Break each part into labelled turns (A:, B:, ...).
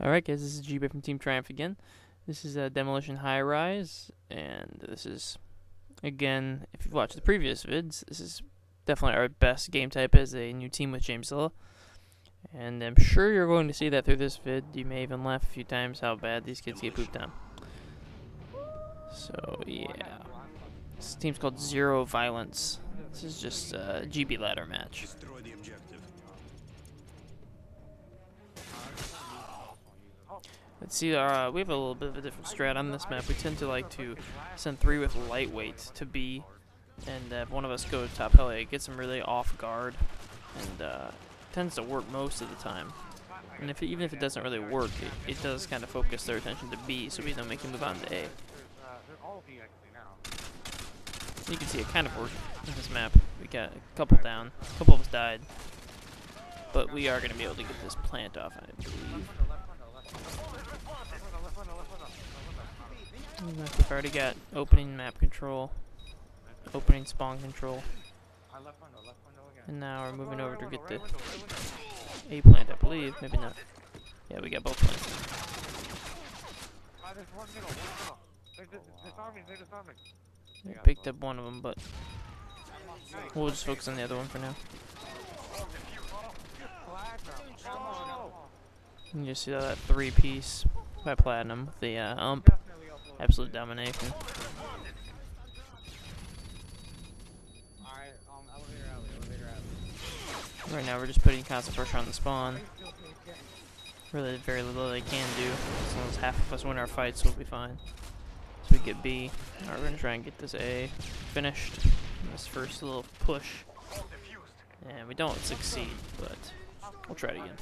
A: Alright guys, this is Gbay from Team Triumph again. This is Demolition Highrise, and this is, again, if you've watched the previous vids, this is definitely our best game type as a new team with Jamesilla. And I'm sure you're going to see that through this vid. You may even laugh a few times how bad these kids get pooped on. So yeah, this team's called Zero Violence. This is just a GB ladder match. Let's see, we have a little bit of a different strat on this map. We tend to like to send 3 with lightweight to B, and if one of us go to top heli, it gets them really off guard, and tends to work most of the time. And even if it doesn't really work, it does kind of focus their attention to B, so we don't make them move on to A. You can see it kind of worked in this map. We got a couple down, a couple of us died, but we are going to be able to get this plant off, I believe. We've already got opening map control, opening spawn control, and now we're moving over to get the A plant, I believe. Maybe not. Yeah, we got both plants. We picked up one of them, but we'll just focus on the other one for now. You just see that 3-piece by PLaTiNNuM with the ump. Absolute domination. Right now we're just putting constant pressure on the spawn. Really very little they can do. As long as half of us win our fights, we'll be fine. So we get B. Alright, we're going to try and get this A finished. This first little push. And we don't succeed, but we'll try it again.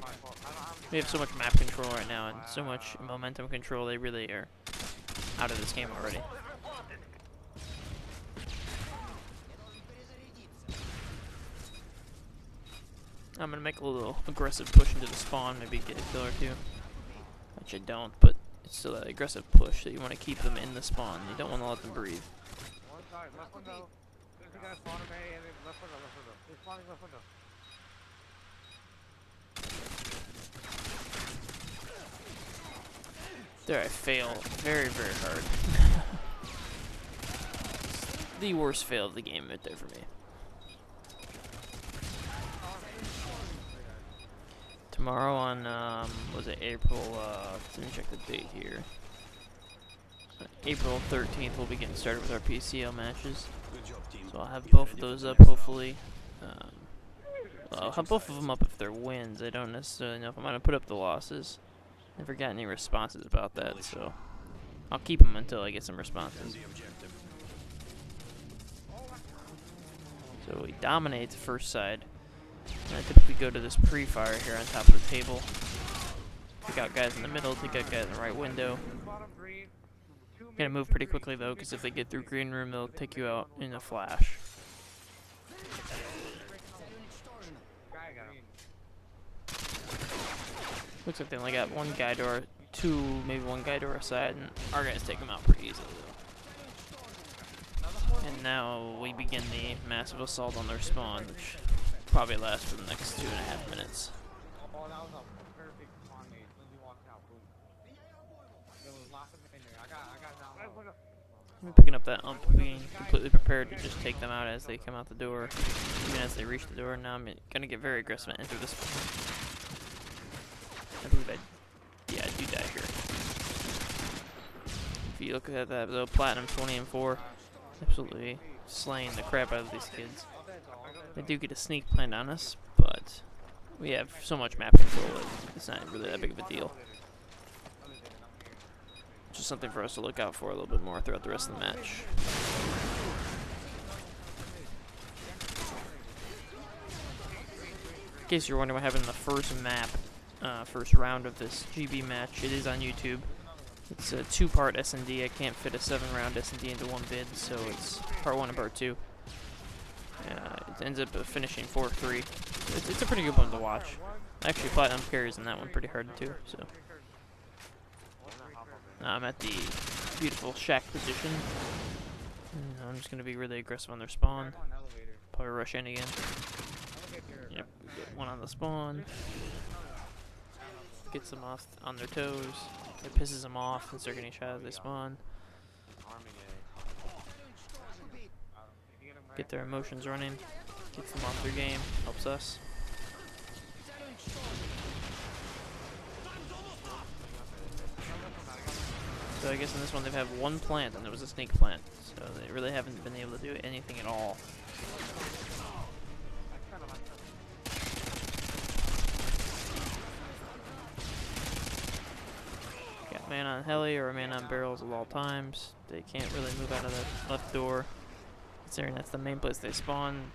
A: We have so much map control right now and so much momentum control, they really are out of this game already. I'm gonna make a little aggressive push into the spawn, maybe get a kill or two. Which I don't, but it's still that aggressive push that you want to keep them in the spawn. You don't want to let them breathe. There, I fail very, very hard. The worst fail of the game right there for me. Tomorrow on, was it April, let me check the date here. April 13th, we'll be getting started with our PCL matches. So I'll have both of those up, hopefully. I'll have both of them up if they're wins. I don't necessarily know if I'm going to put up the losses. Never got any responses about that, so I'll keep them until I get some responses. So we dominate the first side. And I typically go to this pre-fire here on top of the table. Take out guys in the middle, take out guys in the right window. Gotta move pretty quickly though, because if they get through green room, they'll take you out in a flash. Looks like they only got one guy to our maybe one guy to our side, and our guys take them out pretty easily though. And now we begin the massive assault on their spawn, which probably lasts for the next 2.5 minutes. I'm picking up that ump, being completely prepared to just take them out as they come out the door, even as they reach the door. Now I'm gonna get very aggressive and enter this. I believe I do die here. If you look at that though, PLaTiNNuM 20-4, absolutely slaying the crap out of these kids. They do get a sneak plant on us, but we have so much map control that it's not really that big of a deal. Just something for us to look out for a little bit more throughout the rest of the match. In case you're wondering what happened in the first map, first round of this GB match, it is on YouTube. It's a 2-part S&D. I can't fit a 7-round S&D into one vid, so it's part 1 and part 2. It ends up finishing 4-3. It's a pretty good one to watch. Actually, PLaTiNNuM carries in that one pretty hard too. So I'm at the beautiful shack position. And I'm just gonna be really aggressive on their spawn. Probably rush in again. Yep, we get one on the spawn. gets them off on their toes. It pisses them off since they're getting shot as they spawn. Get their emotions running, gets them off their game, helps us. So I guess in this one they've had one plant, and there was a sneak plant. So they really haven't been able to do anything at all. Got man on heli or a man on barrels at all times. They can't really move out of the left door, considering that's the main place they spawn.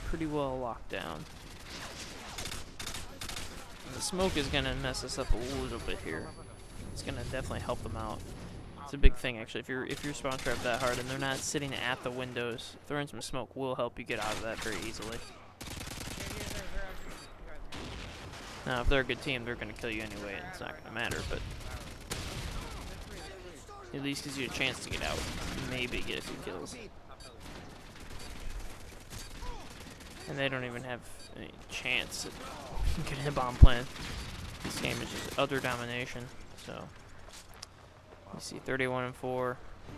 A: Pretty well locked down. And the smoke is gonna mess us up a little bit here. It's gonna definitely help them out. It's a big thing actually. If you're spawn trapped that hard and they're not sitting at the windows, throwing some smoke will help you get out of that very easily. Now, if they're a good team, they're gonna kill you anyway, and it's not gonna matter. But at least gives you a chance to get out. Maybe get a few kills. And they don't even have any chance of getting a bomb plant. This game is just utter domination. So, you see 31 and 4,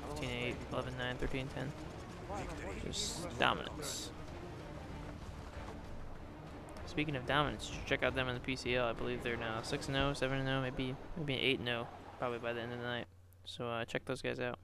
A: 15 and 8, 11 9, 13 10. Just dominance. Speaking of dominance, you should check out them in the PCL. I believe they're now 6 and 0, 7 and 0, maybe 8 and 0, probably by the end of the night. So check those guys out.